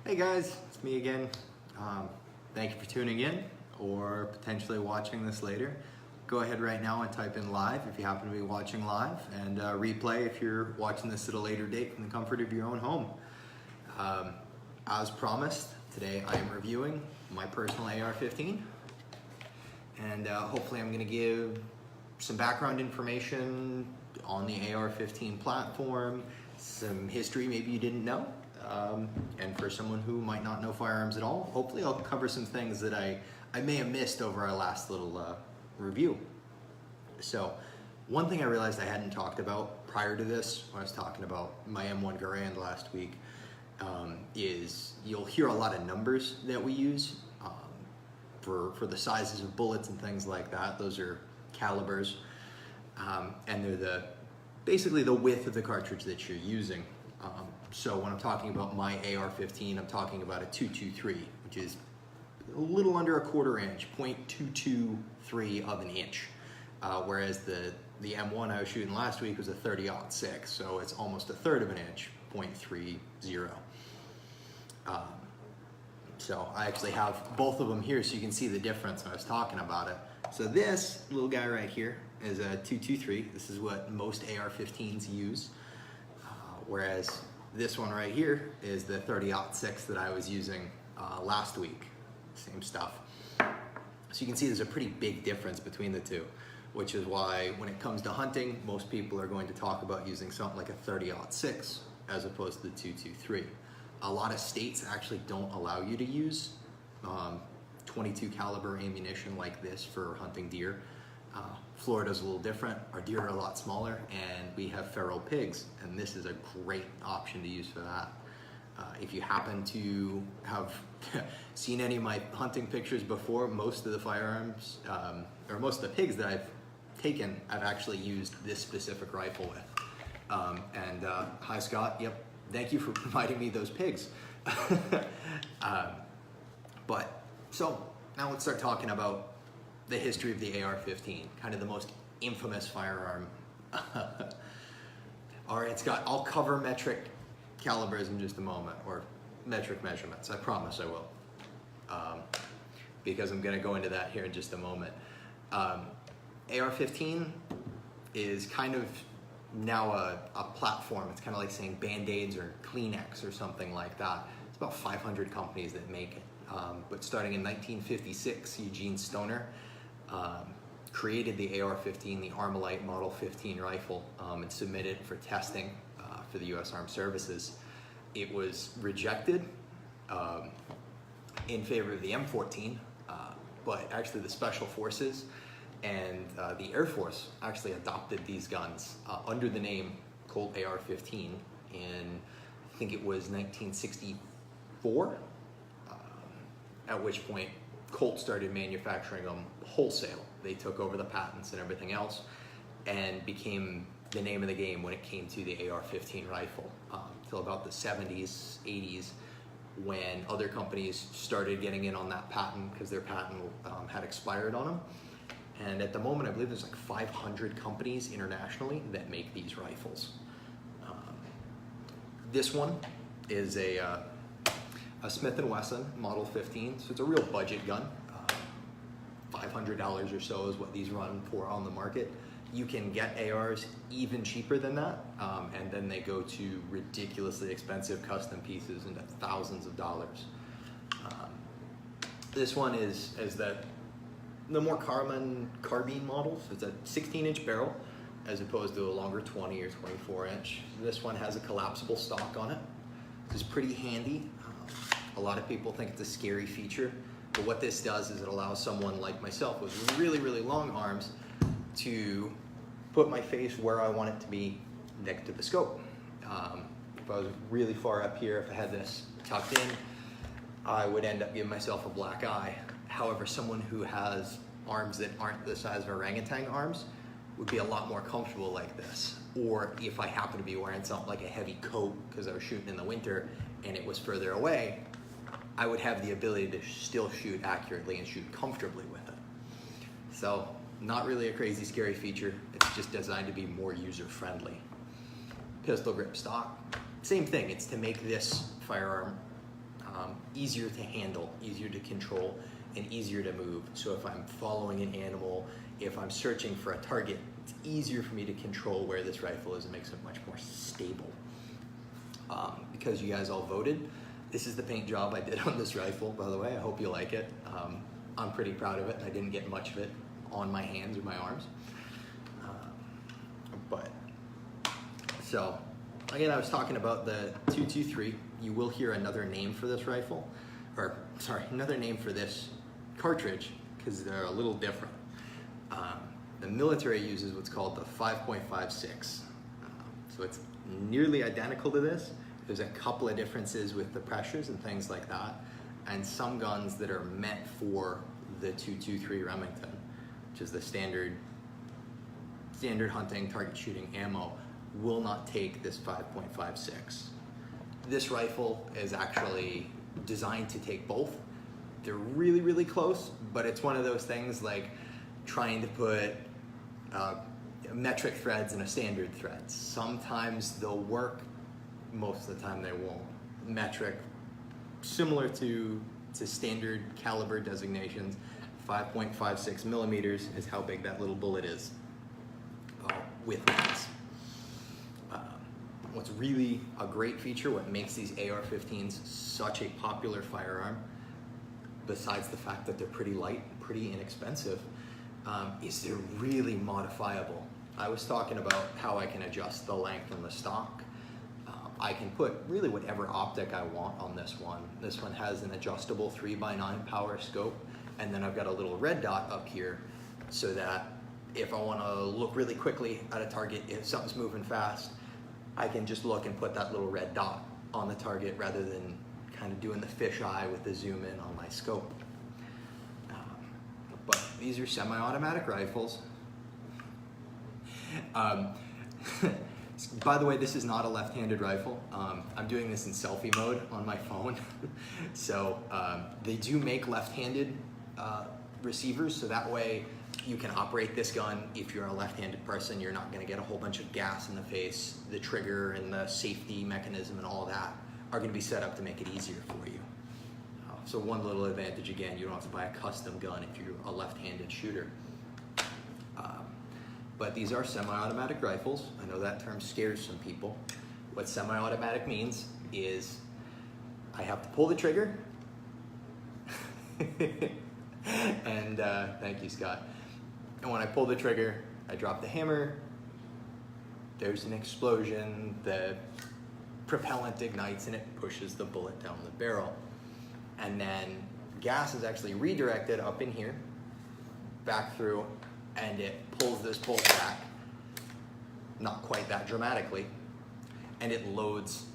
Hey guys, it's me again. Thank you for tuning in or potentially watching this later. Go ahead right now and type in live if you happen to be watching live, and replay if you're watching this at a later date from the comfort of your own home. As promised, today I am reviewing my personal AR-15, and hopefully I'm going to give some background information on the AR-15 platform, some history maybe you didn't know. And for someone who might not know firearms at all, hopefully I'll cover some things that I may have missed over our last little review. So one thing I realized I hadn't talked about prior to this, when I was talking about my M1 Garand last week, is you'll hear a lot of numbers that we use for the sizes of bullets and things like that. Those are calibers, and they're basically the width of the cartridge that you're using. So when I'm talking about my AR-15, I'm talking about a 223, which is a little under a quarter inch, 0.223 of an inch. Whereas the M1 I was shooting last week was a 30-06, so it's almost a third of an inch, 0.30. So I actually have both of them here so you can see the difference when I was talking about it. So this little guy right here is a 223. This is what most AR-15s use. Whereas this one right here is the 30-06 that I was using last week. Same stuff. So you can see there's a pretty big difference between the two, which is why when it comes to hunting, most people are going to talk about using something like a 30-06 as opposed to the 223. A lot of states actually don't allow you to use 22 caliber ammunition like this for hunting deer. Florida's a little different. Our deer are a lot smaller, and we have feral pigs, and this is a great option to use for that. If you happen to have seen any of my hunting pictures before, most of the firearms, or most of the pigs that I've taken, I've actually used this specific rifle with. Hi Scott, yep, thank you for providing me those pigs. So now let's start talking about the history of the AR-15, kind of the most infamous firearm. All right, I'll cover metric calibers in just a moment, or metric measurements. I promise I will, because I'm going to go into that here in just a moment. AR-15 is kind of now a platform. It's kind of like saying Band-Aids or Kleenex or something like that. It's about 500 companies that make it. But starting in 1956, Eugene Stoner created the AR-15, the Armalite Model 15 rifle, and submitted it for testing for the U.S. Armed Services. It was rejected in favor of the M14, but actually the Special Forces and the Air Force actually adopted these guns under the name Colt AR-15 in, I think it was 1964, at which point Colt started manufacturing them wholesale. They took over the patents and everything else and became the name of the game when it came to the AR-15 rifle, till about the 70s, 80s, when other companies started getting in on that patent because their patent had expired on them. And at the moment, I believe there's like 500 companies internationally that make these rifles. This one is a Smith & Wesson Model 15, so it's a real budget gun. $500 or so is what these run for on the market. You can get ARs even cheaper than that, and then they go to ridiculously expensive custom pieces into thousands of dollars. This one is the more common carbine models. It's a 16-inch barrel as opposed to a longer 20 or 24-inch. This one has a collapsible stock on it. This is pretty handy. A lot of people think it's a scary feature, but what this does is it allows someone like myself with really, really long arms to put my face where I want it to be next to the scope. If I was really far up here, if I had this tucked in, I would end up giving myself a black eye. However, someone who has arms that aren't the size of orangutan arms would be a lot more comfortable like this. Or if I happen to be wearing something like a heavy coat because I was shooting in the winter and it was further away, I would have the ability to still shoot accurately and shoot comfortably with it. So, not really a crazy scary feature. It's just designed to be more user-friendly. Pistol grip stock, same thing. It's to make this firearm easier to handle, easier to control, and easier to move. So if I'm following an animal, if I'm searching for a target, it's easier for me to control where this rifle is. It makes it much more stable. Because you guys all voted, this is the paint job I did on this rifle, by the way. I hope you like it. I'm pretty proud of it. I didn't get much of it on my hands or my arms. So, again, I was talking about the 223. You will hear another name for this rifle, or sorry, another name for this cartridge, because they're a little different. The military uses what's called the 5.56. So it's nearly identical to this. There's a couple of differences with the pressures and things like that. And some guns that are meant for the 223 Remington, which is the standard hunting target shooting ammo, will not take this 5.56. This rifle is actually designed to take both. They're really, really close, but it's one of those things like trying to put metric threads in a standard thread. Sometimes they'll work, most of the time they won't. Metric, similar to standard caliber designations, 5.56 millimeters is how big that little bullet is width-wise. What's really a great feature, what makes these AR-15s such a popular firearm, besides the fact that they're pretty light, pretty inexpensive, is they're really modifiable. I was talking about how I can adjust the length and the stock. I can put really whatever optic I want on this one. This one has an adjustable 3x9 power scope, and then I've got a little red dot up here so that if I want to look really quickly at a target, if something's moving fast, I can just look and put that little red dot on the target rather than kind of doing the fisheye with the zoom in on my scope. But these are semi-automatic rifles. By the way, this is not a left-handed rifle. I'm doing this in selfie mode on my phone. So they do make left-handed receivers, so that way you can operate this gun. If you're a left-handed person, you're not gonna get a whole bunch of gas in the face. The trigger and the safety mechanism and all that are gonna be set up to make it easier for you. So one little advantage, again, you don't have to buy a custom gun if you're a left-handed shooter. But these are semi-automatic rifles. I know that term scares some people. What semi-automatic means is I have to pull the trigger. And thank you, Scott. And when I pull the trigger, I drop the hammer, there's an explosion, the propellant ignites and it pushes the bullet down the barrel. And then gas is actually redirected up in here, back through, and it pulls this bolt back, not quite that dramatically, and it loads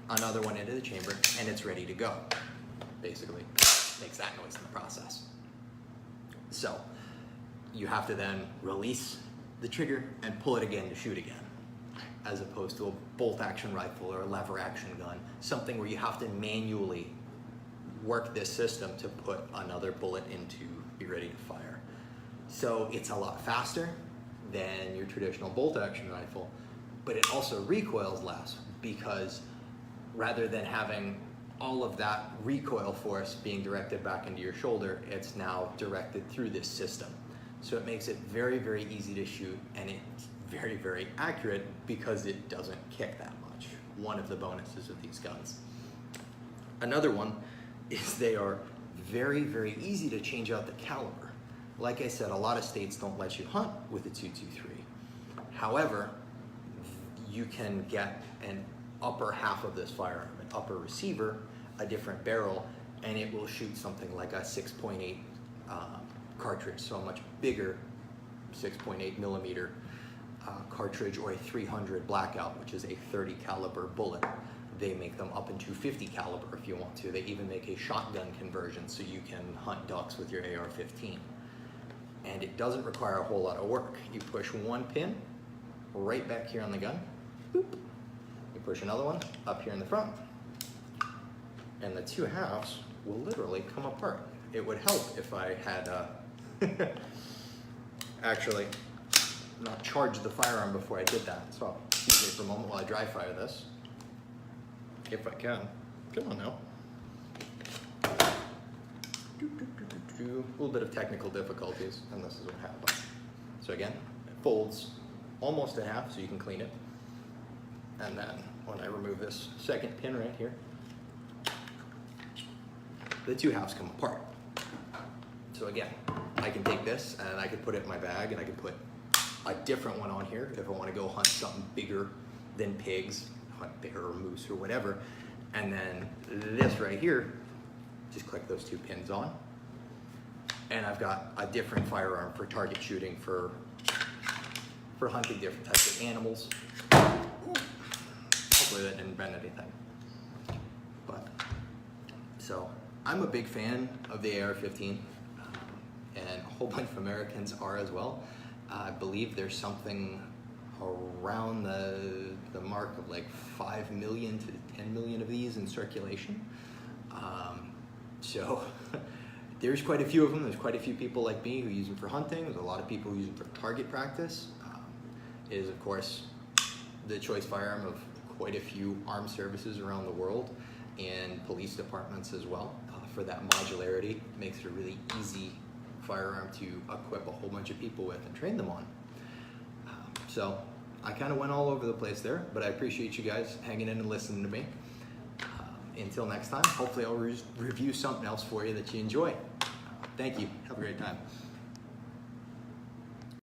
another one into the chamber and it's ready to go. Basically, makes that noise in the process. So you have to then release the trigger and pull it again to shoot again, as opposed to a bolt action rifle or a lever action gun, something where you have to manually work this system to put another bullet in to be ready to fire. So it's a lot faster than your traditional bolt action rifle, but it also recoils less, because rather than having all of that recoil force being directed back into your shoulder, it's now directed through this system. So it makes it very, very easy to shoot, and it's very, very accurate because it doesn't kick that much. One of the bonuses of these guns. Another one is they are very, very easy to change out the caliber. Like I said, a lot of states don't let you hunt with a 223. However, you can get an upper half of this firearm, an upper receiver, a different barrel, and it will shoot something like a 6.8 cartridge, so a much bigger 6.8 millimeter cartridge, or a 300 blackout, which is a 30 caliber bullet. They make them up into 50 caliber if you want to. They even make a shotgun conversion so you can hunt ducks with your AR-15. And it doesn't require a whole lot of work. You push one pin right back here on the gun, boop. You push another one up here in the front, and the two halves will literally come apart. It would help if I had actually not charged the firearm before I did that. So excuse me for a moment while I dry fire this, if I can. Come on now. a little bit of technical difficulties, and this is what happened. So again, it folds almost in half so you can clean it. And then when I remove this second pin right here, the two halves come apart. So again, I can take this and I could put it in my bag, and I could put a different one on here if I want to go hunt something bigger than pigs, hunt bear or moose or whatever. And then this right here, just click those two pins on, and I've got a different firearm for target shooting, for hunting different types of animals. Hopefully that didn't bend anything. But so I'm a big fan of the AR-15, and a whole bunch of Americans are as well. I believe there's something around the mark of like 5 million to 10 million of these in circulation. So there's quite a few of them. There's quite a few people like me who use them for hunting. There's a lot of people who use them for target practice. It is, of course, the choice firearm of quite a few armed services around the world, and police departments as well. For that modularity, it makes it a really easy firearm to equip a whole bunch of people with and train them on. So I kind of went all over the place there, but I appreciate you guys hanging in and listening to me. Until next time, hopefully I'll review something else for you that you enjoy. Thank you. Have a great time.